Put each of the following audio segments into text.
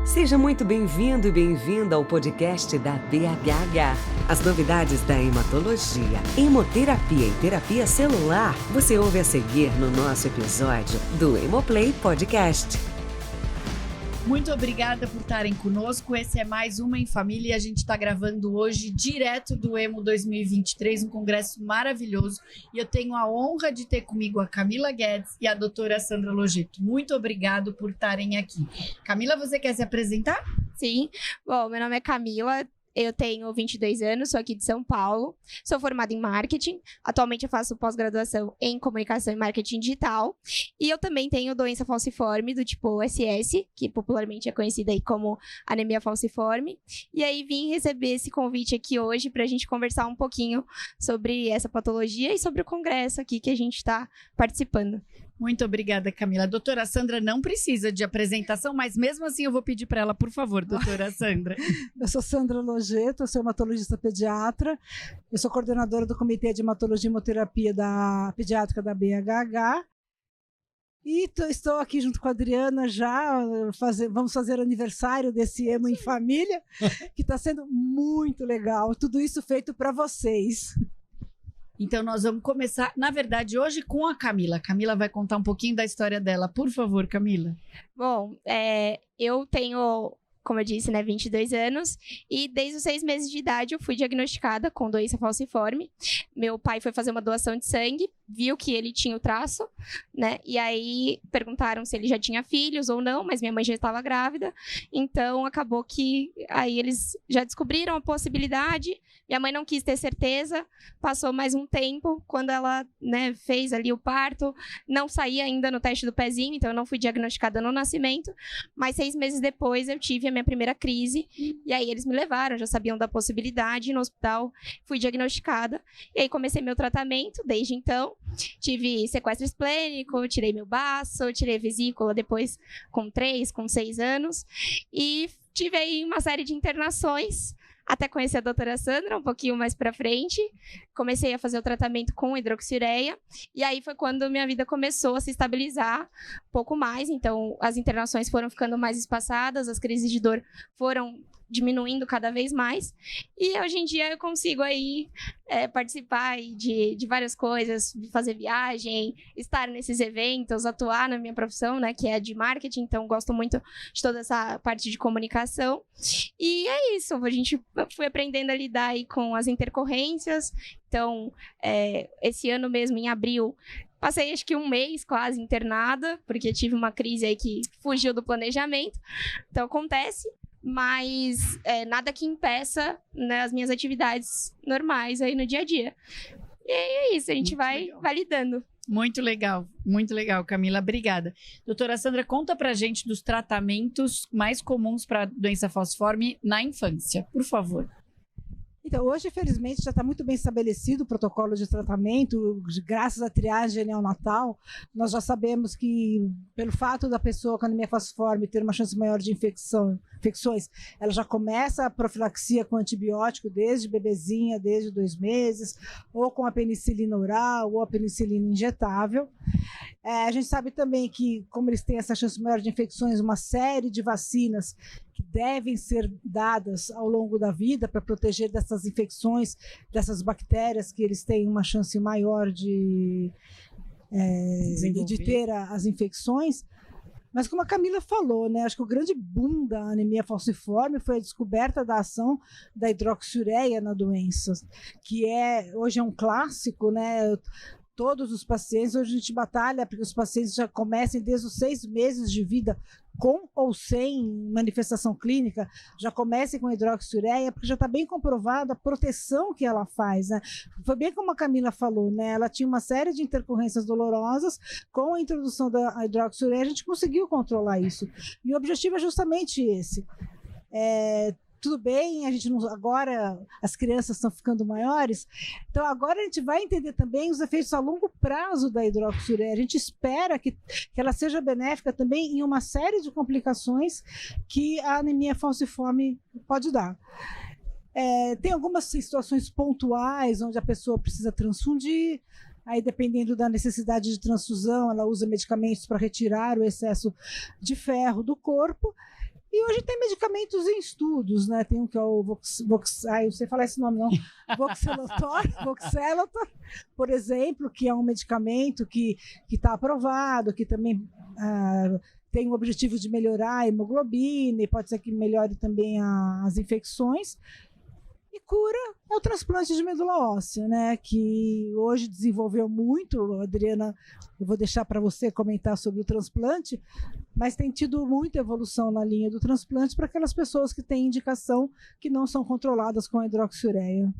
Seja muito bem-vindo e bem-vinda ao podcast da BHH. As novidades da hematologia, hemoterapia e terapia celular, você ouve a seguir no nosso episódio do Hemoplay Podcast. Muito obrigada por estarem conosco. Esse é mais uma em família e a gente está gravando hoje direto do Hemo 2023, um congresso maravilhoso. E eu tenho a honra de ter comigo a Camila Guedes e a doutora Sandra Logetto. Muito obrigado por estarem aqui. Camila, você quer se apresentar? Sim. Bom, meu nome é Camila. Eu tenho 22 anos, sou aqui de São Paulo, sou formada em marketing, atualmente eu faço pós-graduação em comunicação e marketing digital, e eu também tenho doença falciforme do tipo SS, que popularmente é conhecida aí como anemia falciforme, e aí vim receber esse convite aqui hoje para a gente conversar um pouquinho sobre essa patologia e sobre o congresso aqui que a gente está participando. Muito obrigada, Camila. A doutora Sandra não precisa de apresentação, mas mesmo assim eu vou pedir para ela, por favor, doutora Sandra. Eu sou Sandra Logetto, eu sou hematologista pediatra, eu sou coordenadora do Comitê de Hematologia e Hemoterapia Pediátrica da BHH. E estou aqui junto com a Adriana já, vamos fazer aniversário desse Hemo em Família, que está sendo muito legal. Tudo isso feito para vocês. Então, nós vamos começar, na verdade, hoje com a Camila. A Camila vai contar um pouquinho da história dela. Por favor, Camila. Bom, eu tenho, como eu disse, 22 anos. E desde os 6 meses de idade eu fui diagnosticada com doença falciforme. Meu pai foi fazer uma doação de sangue, viu que ele tinha o traço, né? E aí perguntaram se ele já tinha filhos ou não, mas minha mãe já estava grávida. Então, acabou que aí eles já descobriram a possibilidade. Minha mãe não quis ter certeza, passou mais um tempo, quando ela, fez ali o parto, não saía ainda no teste do pezinho, então eu não fui diagnosticada no nascimento, mas 6 meses depois eu tive a minha primeira crise, e aí eles me levaram, já sabiam da possibilidade, no hospital fui diagnosticada, e aí comecei meu tratamento, desde então, tive sequestro esplênico, tirei meu baço, tirei vesícula depois com 3, com 6 anos, e tive aí uma série de internações, até conhecer a doutora Sandra um pouquinho mais pra frente. Comecei a fazer o tratamento com hidroxiureia. E aí foi quando minha vida começou a se estabilizar um pouco mais. Então, as internações foram ficando mais espaçadas, as crises de dor foram diminuindo cada vez mais. E hoje em dia eu consigo aí participar aí de várias coisas, fazer viagem, estar nesses eventos, atuar na minha profissão, né, que é de marketing. Então, gosto muito de toda essa parte de comunicação. E é isso, fui aprendendo a lidar aí com as intercorrências. Então, esse ano mesmo, em abril, passei acho que 1 mês quase internada, porque tive uma crise aí que fugiu do planejamento. Então, acontece. Mas nada que impeça, né, as minhas atividades normais aí no dia a dia. E é isso, a gente vai lidando. Muito legal, Camila, obrigada. Doutora Sandra, conta pra gente dos tratamentos mais comuns para doença falciforme na infância, por favor. Então, hoje, felizmente, já está muito bem estabelecido o protocolo de tratamento, graças à triagem neonatal. Nós já sabemos que, pelo fato da pessoa com anemia falciforme ter uma chance maior de infecções, ela já começa a profilaxia com antibiótico desde bebezinha, desde 2 meses, ou com a penicilina oral, ou a penicilina injetável. A gente sabe também que, como eles têm essa chance maior de infecções, uma série de vacinas que devem ser dadas ao longo da vida para proteger dessas infecções, dessas bactérias que eles têm uma chance maior de ter as infecções. Mas como a Camila falou, né, acho que o grande boom da anemia falciforme foi a descoberta da ação da hidroxiureia na doença, que hoje é um clássico, né? Todos os pacientes, hoje a gente batalha porque os pacientes já comecem desde os 6 meses de vida, com ou sem manifestação clínica, já comecem com hidroxiureia, porque já está bem comprovada a proteção que ela faz, né? Foi bem como a Camila falou, né? Ela tinha uma série de intercorrências dolorosas, com a introdução da hidroxiureia a gente conseguiu controlar isso. E o objetivo é justamente esse. Tudo bem, a gente não, agora as crianças estão ficando maiores, então agora a gente vai entender também os efeitos a longo prazo da hidroxiureia. A gente espera que ela seja benéfica também em uma série de complicações que a anemia falciforme pode dar. Tem algumas situações pontuais onde a pessoa precisa transfundir, aí dependendo da necessidade de transfusão, ela usa medicamentos para retirar o excesso de ferro do corpo. E hoje tem medicamentos em estudos, né? Tem um que é o eu sei falar esse nome não, Voxelotor, por exemplo, que é um medicamento que está aprovado, que também tem o objetivo de melhorar a hemoglobina e pode ser que melhore também as infecções. E cura é o transplante de medula óssea, né? Que hoje desenvolveu muito. Adriana, eu vou deixar para você comentar sobre o transplante, mas tem tido muita evolução na linha do transplante para aquelas pessoas que têm indicação que não são controladas com a hidroxiureia.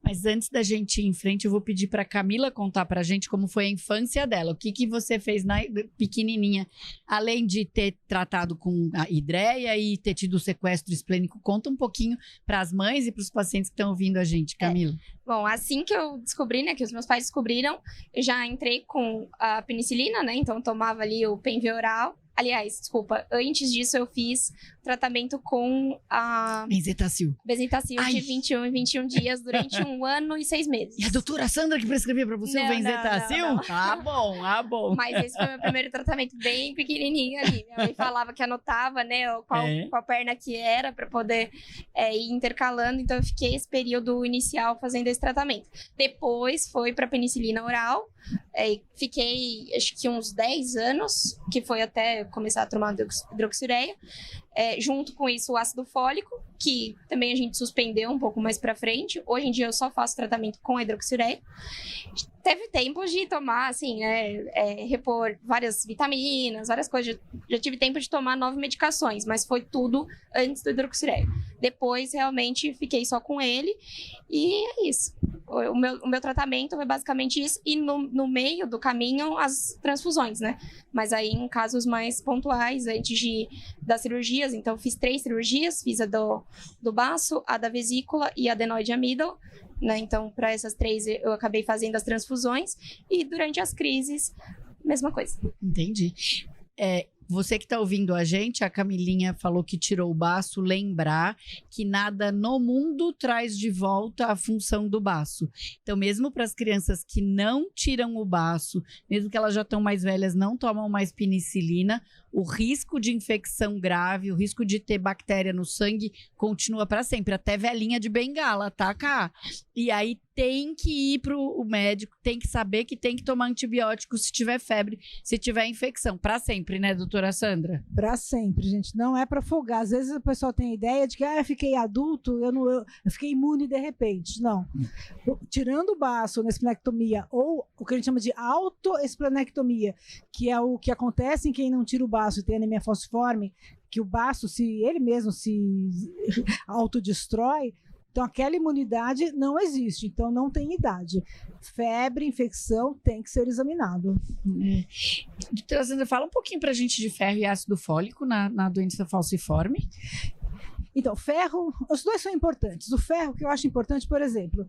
Mas antes da gente ir em frente, eu vou pedir para a Camila contar para a gente como foi a infância dela. O que você fez na pequenininha, além de ter tratado com a hidreia e ter tido o sequestro esplênico. Conta um pouquinho para as mães e para os pacientes que estão ouvindo a gente, Camila. Bom, assim que eu descobri, né, que os meus pais descobriram, eu já entrei com a penicilina, né, então eu tomava ali o Penveoral. Aliás, desculpa, antes disso eu fiz tratamento com a Benzetacil de 21 em 21 dias durante 1 ano e 6 meses. E a doutora Sandra que prescrevia pra você o Benzetacil? Não. Ah, bom. Mas esse foi meu primeiro tratamento bem pequenininho ali. Minha mãe falava que anotava, né, qual perna que era pra poder ir intercalando. Então eu fiquei esse período inicial fazendo esse tratamento. Depois foi pra penicilina oral. Fiquei, acho que uns 10 anos, que foi até começar a tomar hidroxiureia. Junto com isso, o ácido fólico, que também a gente suspendeu um pouco mais pra frente. Hoje em dia, eu só faço tratamento com a hidroxiureia. Teve tempo de tomar, assim, repor várias vitaminas, várias coisas. Já tive tempo de tomar 9 medicações, mas foi tudo antes do hidroxiureia. Depois, realmente, fiquei só com ele. E é isso. O meu tratamento foi basicamente isso. E no meio do caminho, as transfusões, né? Mas aí em casos mais pontuais, antes das cirurgias. Então, eu fiz 3 cirurgias. Fiz a do baço, a da vesícula e a adenoide amido. Né? Então, para essas 3, eu acabei fazendo as transfusões. E durante as crises, mesma coisa. Entendi. Você que está ouvindo a gente, a Camilinha falou que tirou o baço, lembrar que nada no mundo traz de volta a função do baço. Então, mesmo para as crianças que não tiram o baço, mesmo que elas já estão mais velhas, não tomam mais penicilina, o risco de infecção grave, o risco de ter bactéria no sangue continua para sempre, até velhinha de bengala, tá, Cá? E aí tem que ir para o médico, tem que saber que tem que tomar antibiótico se tiver febre, se tiver infecção, para sempre, né, doutora Sandra? Para sempre, gente, não é para folgar. Às vezes o pessoal tem a ideia de que eu fiquei adulto, eu fiquei imune de repente. Não. Tirando o baço na esplenectomia, ou o que a gente chama de autoesplenectomia, que é o que acontece em quem não tira o baço e tem anemia falciforme, que o baço, ele mesmo se autodestrói, então aquela imunidade não existe, então não tem idade. Febre, infecção, tem que ser examinado. Doutora Sandra, fala um pouquinho pra gente de ferro e ácido fólico na doença falciforme. Então, ferro, os dois são importantes. O ferro, que eu acho importante, por exemplo,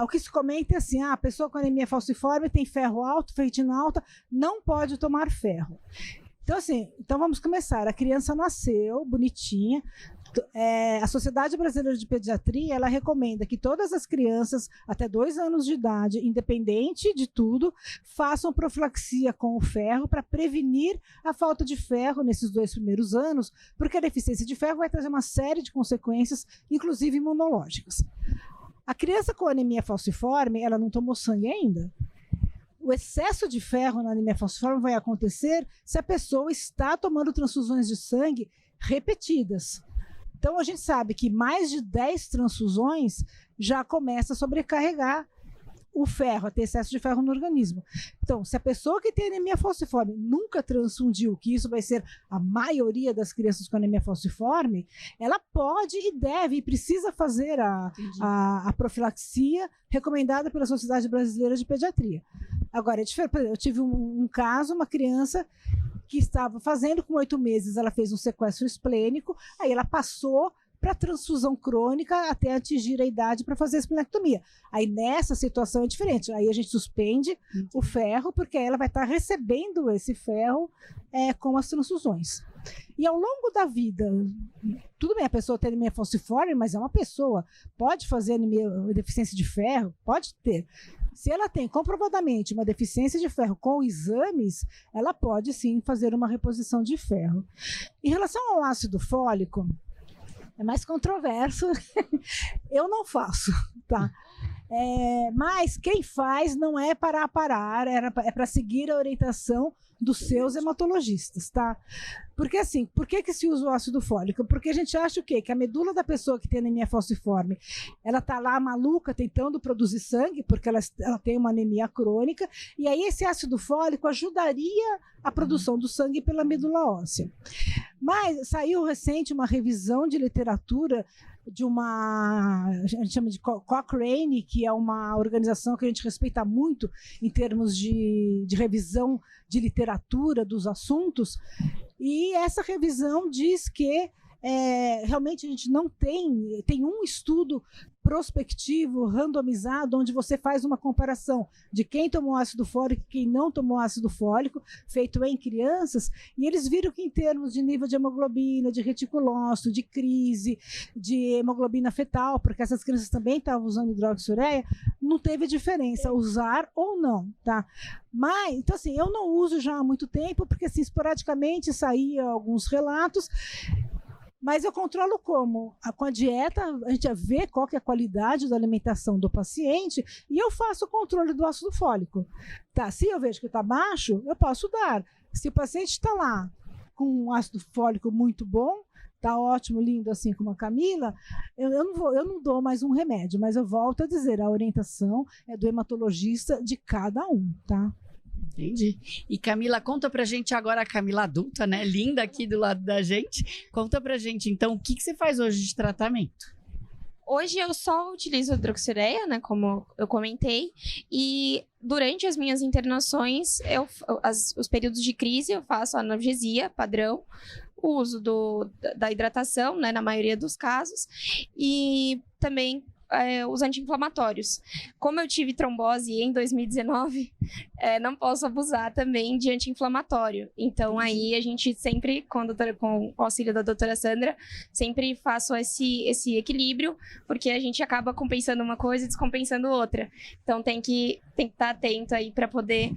o que se comenta é assim, a pessoa com anemia falciforme tem ferro alto, ferritina alta, não pode tomar ferro. Então, assim, vamos começar. A criança nasceu bonitinha. A Sociedade Brasileira de Pediatria, ela recomenda que todas as crianças até 2 anos de idade, independente de tudo, façam profilaxia com o ferro para prevenir a falta de ferro nesses 2 primeiros anos, porque a deficiência de ferro vai trazer uma série de consequências, inclusive imunológicas. A criança com anemia falciforme, ela não tomou sangue ainda. O excesso de ferro na anemia falciforme vai acontecer se a pessoa está tomando transfusões de sangue repetidas. Então, a gente sabe que mais de 10 transfusões já começa a sobrecarregar o ferro, a ter excesso de ferro no organismo. Então, se a pessoa que tem anemia falciforme nunca transfundiu, que isso vai ser a maioria das crianças com anemia falciforme, ela pode e deve e precisa fazer a profilaxia recomendada pela Sociedade Brasileira de Pediatria. Agora, eu tive um caso, uma criança que estava fazendo com 8 meses, ela fez um sequestro esplênico, aí ela passou para transfusão crônica até atingir a idade para fazer a esplenectomia. Aí nessa situação é diferente, aí a gente suspende o ferro, porque ela vai estar recebendo esse ferro com as transfusões. E ao longo da vida, tudo bem, a pessoa tem anemia falciforme, mas é uma pessoa, pode fazer deficiência de ferro, pode ter. Se ela tem comprovadamente uma deficiência de ferro com exames, ela pode sim fazer uma reposição de ferro. Em relação ao ácido fólico, é mais controverso. Eu não faço, tá? Mas quem faz não é para parar, é para seguir a orientação dos seus hematologistas, tá? Porque assim, por que se usa o ácido fólico? Porque a gente acha o quê? Que a medula da pessoa que tem anemia falciforme, ela tá lá maluca tentando produzir sangue, porque ela tem uma anemia crônica, e aí esse ácido fólico ajudaria a produção do sangue pela medula óssea. Mas saiu recente uma revisão de literatura de a gente chama de Cochrane, que é uma organização que a gente respeita muito em termos de revisão de literatura dos assuntos, e essa revisão diz que realmente a gente não tem um estudo prospectivo, randomizado, onde você faz uma comparação de quem tomou ácido fólico e quem não tomou ácido fólico, feito em crianças, e eles viram que em termos de nível de hemoglobina, de reticulócito, de crise, de hemoglobina fetal, porque essas crianças também estavam usando hidroxiureia, não teve diferença, usar ou não, tá? Mas, então assim, eu não uso já há muito tempo, porque assim, esporadicamente saíam alguns relatos. Mas eu controlo como? Com a dieta, a gente vê qual que é a qualidade da alimentação do paciente e eu faço o controle do ácido fólico. Tá? Se eu vejo que está baixo, eu posso dar. Se o paciente está lá com um ácido fólico muito bom, está ótimo, lindo, assim como a Camila, eu não dou mais um remédio, mas eu volto a dizer, a orientação é do hematologista de cada um, tá? Entendi. E Camila, conta pra gente agora, a Camila adulta, né? Linda aqui do lado da gente. Conta pra gente, então, o que você faz hoje de tratamento? Hoje eu só utilizo hidroxiureia, né, como eu comentei, e durante as minhas internações, os períodos de crise, eu faço analgesia padrão, o uso da hidratação, né, na maioria dos casos, e também os anti-inflamatórios. Como eu tive trombose em 2019, não posso abusar também de anti-inflamatório. Então, aí a gente sempre, com o auxílio da doutora Sandra, sempre faço esse equilíbrio, porque a gente acaba compensando uma coisa e descompensando outra. Então, tem que estar atento aí para poder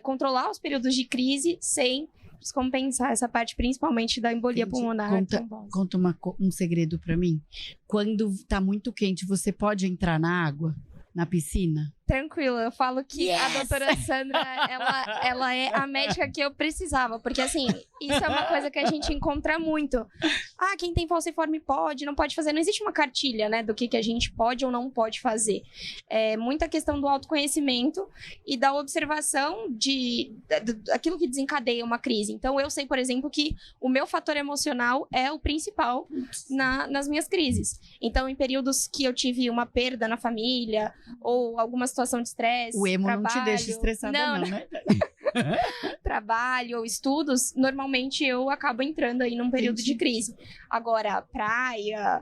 controlar os períodos de crise sem descompensar essa parte, principalmente da embolia pulmonar. Conta um segredo para mim. Quando tá muito quente, você pode entrar na água, na piscina? Tranquilo, eu falo que a doutora Sandra, ela é a médica que eu precisava, porque assim, isso é uma coisa que a gente encontra muito. Quem tem falciforme pode, não pode fazer, não existe uma cartilha, né, do que a gente pode ou não pode fazer. É muita questão do autoconhecimento e da observação daquilo que desencadeia uma crise. Então, eu sei, por exemplo, que o meu fator emocional é o principal nas minhas crises. Então, em períodos que eu tive uma perda na família, ou alguma situação de estresse, o emo não te deixa estressada não, né? Trabalho ou estudos, normalmente eu acabo entrando aí num período de crise. Agora, praia,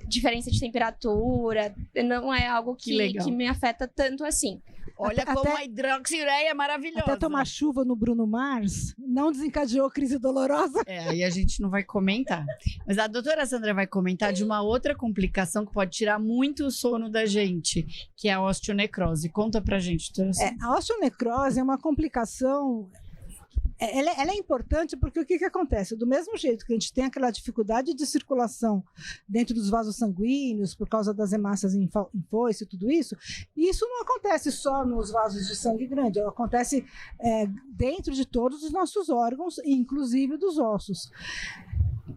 diferença de temperatura, não é algo que me afeta tanto assim. Olha como a hidroxiureia é maravilhosa. Até tomar chuva no Bruno Mars não desencadeou crise dolorosa. Aí a gente não vai comentar. Mas a doutora Sandra vai comentar de uma outra complicação que pode tirar muito o sono da gente, que é a osteonecrose. Conta pra gente, doutora Sandra. A osteonecrose é uma complicação. Ela é importante porque o que acontece? Do mesmo jeito que a gente tem aquela dificuldade de circulação dentro dos vasos sanguíneos por causa das hemácias em foice e tudo isso não acontece só nos vasos de sangue grande, acontece dentro de todos os nossos órgãos, inclusive dos ossos.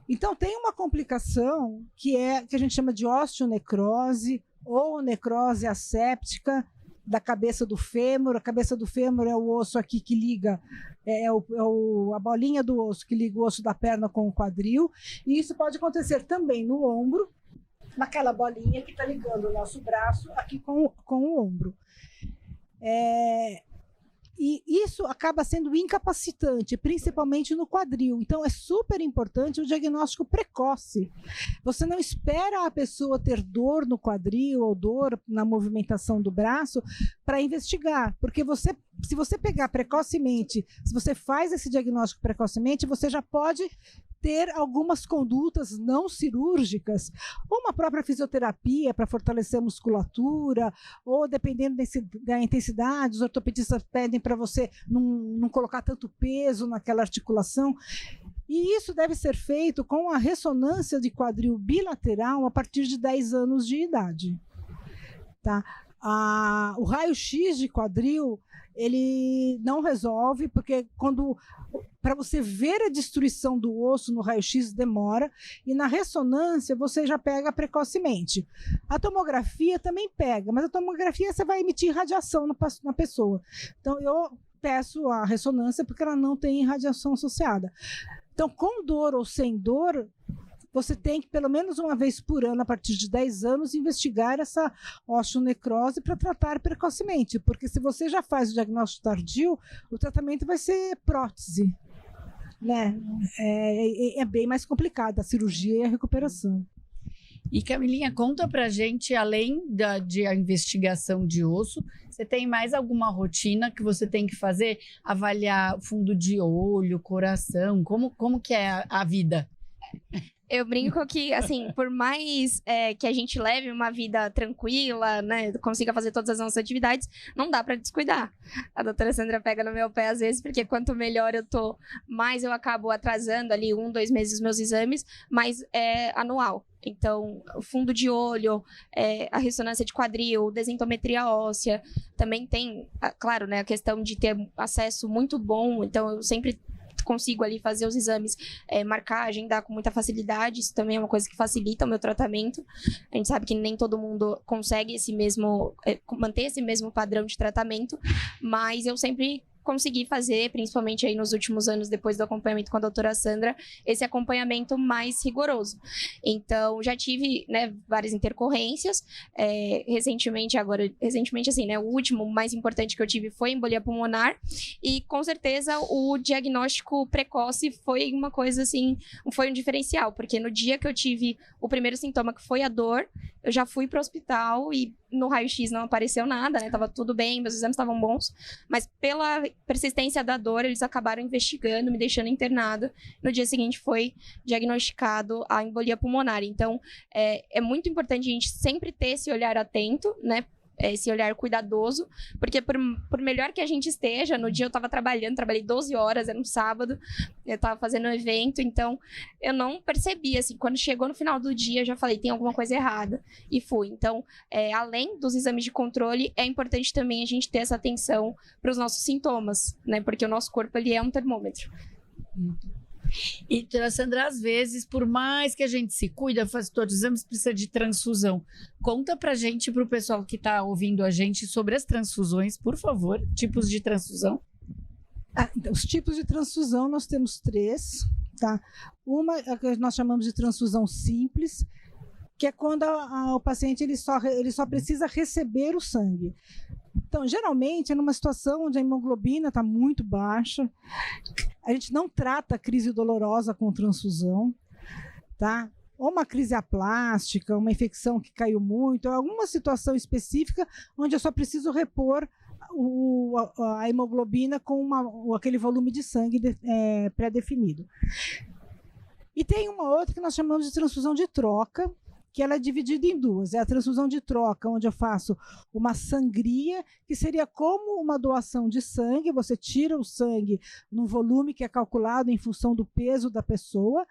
Então, tem uma complicação que a gente chama de osteonecrose ou necrose asséptica da cabeça do fêmur. A cabeça do fêmur é o osso aqui que liga, a bolinha do osso que liga o osso da perna com o quadril, e isso pode acontecer também no ombro, naquela bolinha que está ligando o nosso braço aqui com o ombro. E isso acaba sendo incapacitante, principalmente no quadril. Então, é super importante o diagnóstico precoce. Você não espera a pessoa ter dor no quadril ou dor na movimentação do braço para investigar, porque se você pegar precocemente, se você faz esse diagnóstico precocemente, você já pode ter algumas condutas não cirúrgicas, ou uma própria fisioterapia para fortalecer a musculatura, ou dependendo da intensidade, os ortopedistas pedem para você não colocar tanto peso naquela articulação. E isso deve ser feito com a ressonância de quadril bilateral a partir de 10 anos de idade. Tá? O raio-x de quadril, ele não resolve, porque para você ver a destruição do osso no raio-x demora, e na ressonância você já pega precocemente. A tomografia também pega, mas a tomografia você vai emitir radiação na pessoa. Então eu peço a ressonância porque ela não tem radiação associada. Então, com dor ou sem dor, você tem que, pelo menos uma vez por ano, a partir de 10 anos, investigar essa osteonecrose para tratar precocemente. Porque se você já faz o diagnóstico tardio, o tratamento vai ser prótese. Né? É bem mais complicado a cirurgia e a recuperação. E Camilinha, conta pra gente, além de a investigação de osso, você tem mais alguma rotina que você tem que fazer? Avaliar fundo de olho, coração, como que é a vida? Eu brinco que, assim, por mais que a gente leve uma vida tranquila, né, consiga fazer todas as nossas atividades, não dá pra descuidar. A doutora Sandra pega no meu pé às vezes, porque quanto melhor eu tô, mais eu acabo atrasando ali 1, 2 meses os meus exames, mas é anual. Então, o fundo de olho, a ressonância de quadril, desentometria óssea, também tem, claro, né, a questão de ter acesso muito bom, então eu sempre consigo ali fazer os exames, marcar, agendar com muita facilidade. Isso também é uma coisa que facilita o meu tratamento. A gente sabe que nem todo mundo consegue manter esse mesmo padrão de tratamento, mas eu sempre consegui fazer, principalmente aí nos últimos anos, depois do acompanhamento com a doutora Sandra, esse acompanhamento mais rigoroso. Então, já tive, né, várias intercorrências, recentemente, assim, né, o último mais importante que eu tive foi embolia pulmonar, e com certeza o diagnóstico precoce foi uma coisa, assim, foi um diferencial, porque no dia que eu tive o primeiro sintoma, que foi a dor, eu já fui para o hospital e no raio-x não apareceu nada, né? Tava tudo bem, meus exames estavam bons, mas pela persistência da dor, eles acabaram investigando, me deixando internada. No dia seguinte foi diagnosticado a embolia pulmonar. Então, é muito importante a gente sempre ter esse olhar atento, né? Esse olhar cuidadoso, porque por melhor que a gente esteja, no dia eu estava trabalhei 12 horas, era um sábado, eu estava fazendo um evento, então eu não percebi, assim, quando chegou no final do dia, eu já falei, tem alguma coisa errada, e fui. Então, além dos exames de controle, é importante também a gente ter essa atenção para os nossos sintomas, né, porque o nosso corpo, ele é um termômetro. E, Sandra, às vezes, por mais que a gente se cuida, faz todos os exames, precisa de transfusão. Conta pra gente, pro pessoal que tá ouvindo a gente, sobre as transfusões, por favor, tipos de transfusão. Então, os tipos de transfusão, nós temos 3, tá? Uma é que nós chamamos de transfusão simples, que é quando o paciente ele só precisa receber o sangue. Então, geralmente, é numa situação onde a hemoglobina está muito baixa, a gente não trata a crise dolorosa com transfusão, tá? Ou uma crise aplástica, uma infecção que caiu muito, ou alguma situação específica onde eu só preciso repor a hemoglobina com aquele volume de sangue pré-definido. E tem uma outra que nós chamamos de transfusão de troca, que ela é dividida em 2. É a transfusão de troca, onde eu faço uma sangria, que seria como uma doação de sangue, você tira o sangue num volume que é calculado em função do peso da pessoa,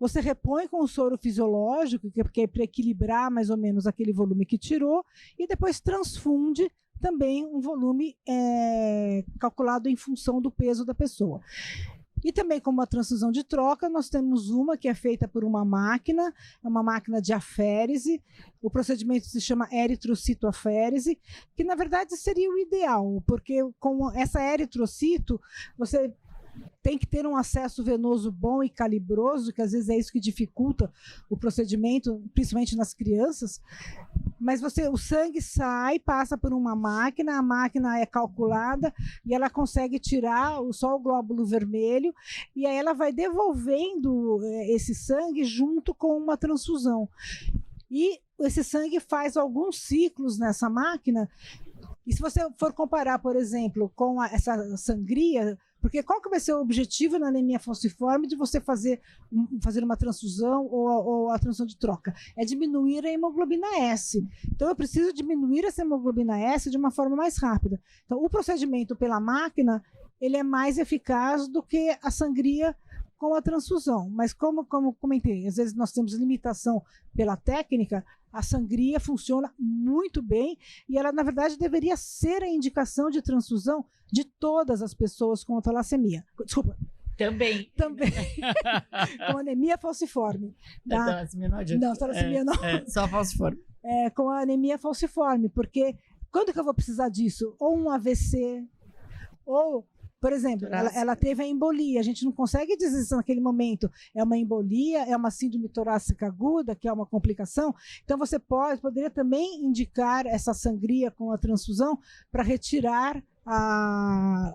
você repõe com o soro fisiológico, que é para equilibrar mais ou menos aquele volume que tirou, e depois transfunde também um volume calculado em função do peso da pessoa. E também, como uma transfusão de troca, nós temos uma que é feita por uma máquina, é uma máquina de aférese. O procedimento se chama eritrocitoaférese, que na verdade seria o ideal, porque com essa eritrocito, você tem que ter um acesso venoso bom e calibroso, que às vezes é isso que dificulta o procedimento, principalmente nas crianças. Mas o sangue sai, passa por uma máquina, a máquina é calculada e ela consegue tirar só o glóbulo vermelho, e aí ela vai devolvendo esse sangue junto com uma transfusão. E esse sangue faz alguns ciclos nessa máquina. E se você for comparar, por exemplo, com essa sangria, Porque qual que vai ser o objetivo na anemia falciforme de você fazer uma transfusão ou a transfusão de troca? É diminuir a hemoglobina S. Então, eu preciso diminuir essa hemoglobina S de uma forma mais rápida. Então, o procedimento pela máquina, ele é mais eficaz do que a sangria com a transfusão. Mas como comentei, às vezes nós temos limitação pela técnica, a sangria funciona muito bem e ela, na verdade, deveria ser a indicação de transfusão de todas as pessoas com talassemia. Desculpa. Também. Com anemia falciforme. Tá? Talassemia não adianta. Não, talassemia não. Só falciforme. Com a anemia falciforme, porque quando que eu vou precisar disso? Ou um AVC, ou... Por exemplo, ela teve a embolia, a gente não consegue dizer se naquele momento é uma embolia, é uma síndrome torácica aguda, que é uma complicação. Então, você poderia também indicar essa sangria com a transfusão para retirar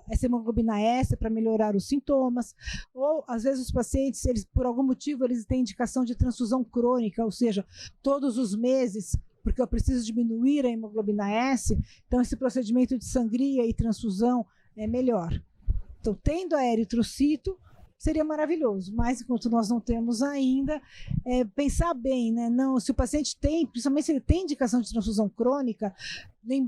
essa hemoglobina S, para melhorar os sintomas. Ou, às vezes, os pacientes, por algum motivo, eles têm indicação de transfusão crônica, ou seja, todos os meses, porque eu preciso diminuir a hemoglobina S. Então, esse procedimento de sangria e transfusão é melhor. Então, tendo a eritrocito, seria maravilhoso, mas enquanto nós não temos ainda, pensar bem, né? Não, se o paciente tem, principalmente se ele tem indicação de transfusão crônica,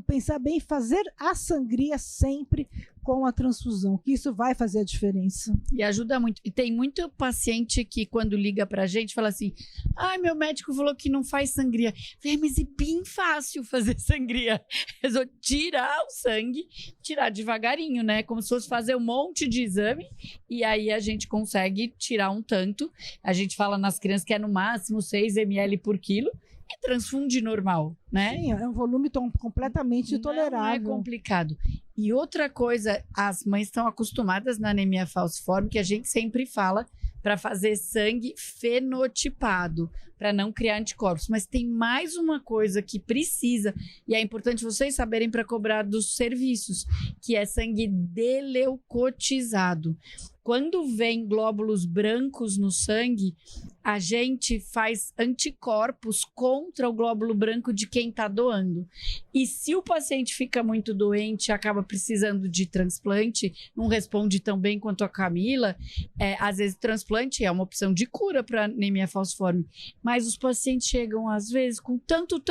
pensar bem, fazer a sangria sempre com a transfusão, que isso vai fazer a diferença. E ajuda muito. E tem muito paciente que, quando liga pra gente, fala assim: ai, meu médico falou que não faz sangria. Mas é bem fácil fazer sangria. É só tirar o sangue, tirar devagarinho, né? Como se fosse fazer um monte de exame, e aí a gente consegue tirar um tanto. A gente fala nas crianças que é no máximo 6 ml por quilo, e transfunde normal, né? Sim, é um volume completamente tolerável. Não é complicado. E outra coisa, as mães estão acostumadas na anemia falciforme, que a gente sempre fala, para fazer sangue fenotipado, para não criar anticorpos. Mas tem mais uma coisa que precisa, e é importante vocês saberem para cobrar dos serviços, que é sangue deleucotizado. Quando vem glóbulos brancos no sangue, a gente faz anticorpos contra o glóbulo branco de quem está doando. E se o paciente fica muito doente, acaba precisando de transplante, não responde tão bem quanto a Camila, às vezes transplante é uma opção de cura para anemia falciforme. Mas os pacientes chegam, às vezes, com tanto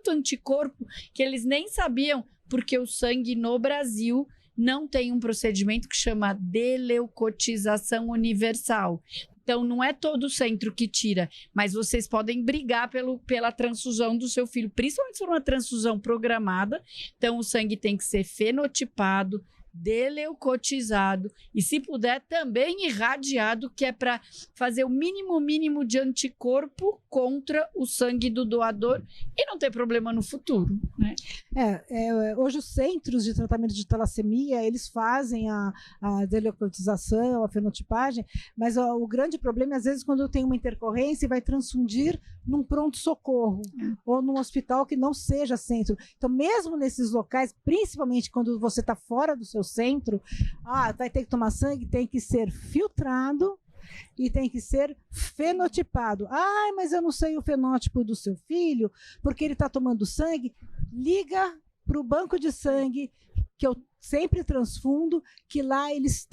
anticorpo que eles nem sabiam, porque o sangue no Brasil não tem um procedimento que chama deleucotização universal. Então, não é todo o centro que tira, mas vocês podem brigar pela transfusão do seu filho, principalmente se for uma transfusão programada. Então, o sangue tem que ser fenotipado, deleucotizado e, se puder, também irradiado, que é para fazer o mínimo de anticorpo contra o sangue do doador e não ter problema no futuro, né? Hoje os centros de tratamento de talassemia, eles fazem a deleucotização, a fenotipagem, mas o grande problema é, às vezes, quando tem uma intercorrência e vai transfundir num pronto-socorro ou num hospital que não seja centro. Então, mesmo nesses locais, principalmente quando você está fora do seu centro, vai ter que tomar sangue, tem que ser filtrado e tem que ser fenotipado. Mas eu não sei o fenótipo do seu filho, porque ele está tomando sangue. Liga para o banco de sangue, que eu sempre transfundo, que lá eles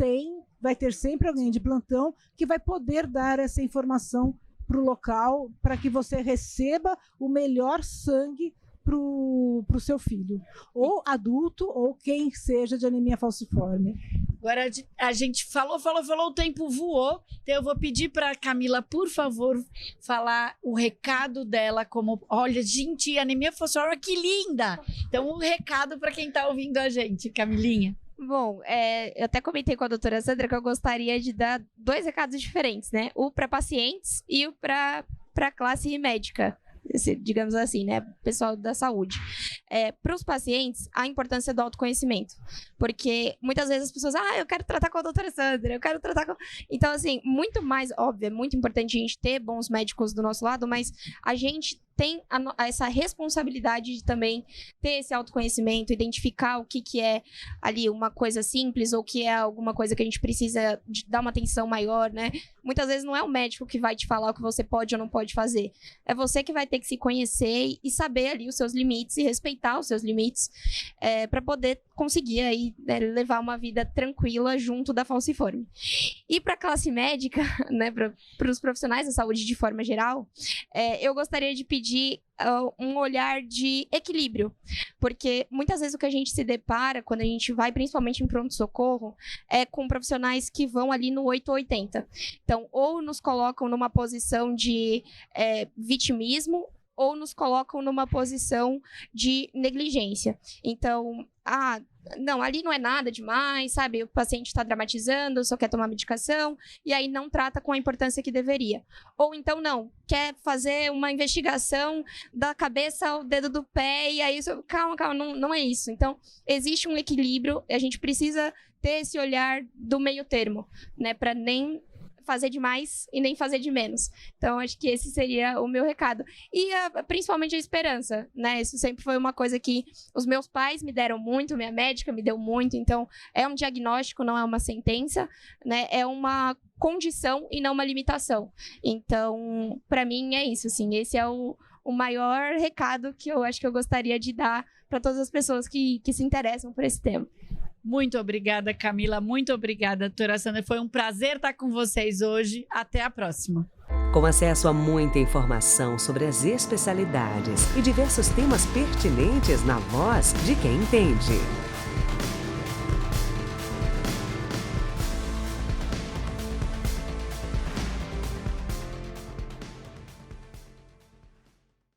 vai ter sempre alguém de plantão que vai poder dar essa informação para o local, para que você receba o melhor sangue para o seu filho, ou adulto, ou quem seja de anemia falciforme. Agora a gente falou, o tempo voou, então eu vou pedir para a Camila, por favor, falar o recado dela, olha, gente, anemia falciforme, que linda! Então, um recado para quem está ouvindo a gente, Camilinha. Bom, eu até comentei com a doutora Sandra que eu gostaria de dar 2 recados diferentes, né? O para pacientes e o para a classe médica, digamos assim, né? Pessoal da saúde. Para os pacientes, a importância do autoconhecimento. Porque muitas vezes as pessoas, eu quero tratar com a doutora Sandra, eu quero tratar com... Então, assim, muito mais óbvio, é muito importante a gente ter bons médicos do nosso lado, mas a gente tem essa responsabilidade de também ter esse autoconhecimento, identificar o que é ali uma coisa simples ou que é alguma coisa que a gente precisa dar uma atenção maior, né? Muitas vezes não é o médico que vai te falar o que você pode ou não pode fazer. É você que vai ter que se conhecer e saber ali os seus limites e respeitar os seus limites para poder conseguir aí, né, levar uma vida tranquila junto da falciforme. E para a classe médica, né, para os profissionais da saúde de forma geral, eu gostaria de pedir um olhar de equilíbrio, porque muitas vezes o que a gente se depara quando a gente vai, principalmente em pronto-socorro, é com profissionais que vão ali no 880. Então, ou nos colocam numa posição de vitimismo, ou nos colocam numa posição de negligência. Então, não, ali não é nada demais, sabe? O paciente está dramatizando, só quer tomar medicação, e aí não trata com a importância que deveria. Ou então, não, quer fazer uma investigação da cabeça ao dedo do pé, e aí, calma, não é isso. Então, existe um equilíbrio, e a gente precisa ter esse olhar do meio termo, né? Para nem fazer de mais e nem fazer de menos. Então, acho que esse seria o meu recado. E principalmente a esperança, né? Isso sempre foi uma coisa que os meus pais me deram muito, minha médica me deu muito. Então, é um diagnóstico, não é uma sentença, né? É uma condição e não uma limitação. Então, para mim, é isso, assim. Esse é o maior recado que eu acho que eu gostaria de dar para todas as pessoas que se interessam por esse tema. Muito obrigada, Camila. Muito obrigada, doutora Sandra. Foi um prazer estar com vocês hoje. Até a próxima. Com acesso a muita informação sobre as especialidades e diversos temas pertinentes na voz de quem entende.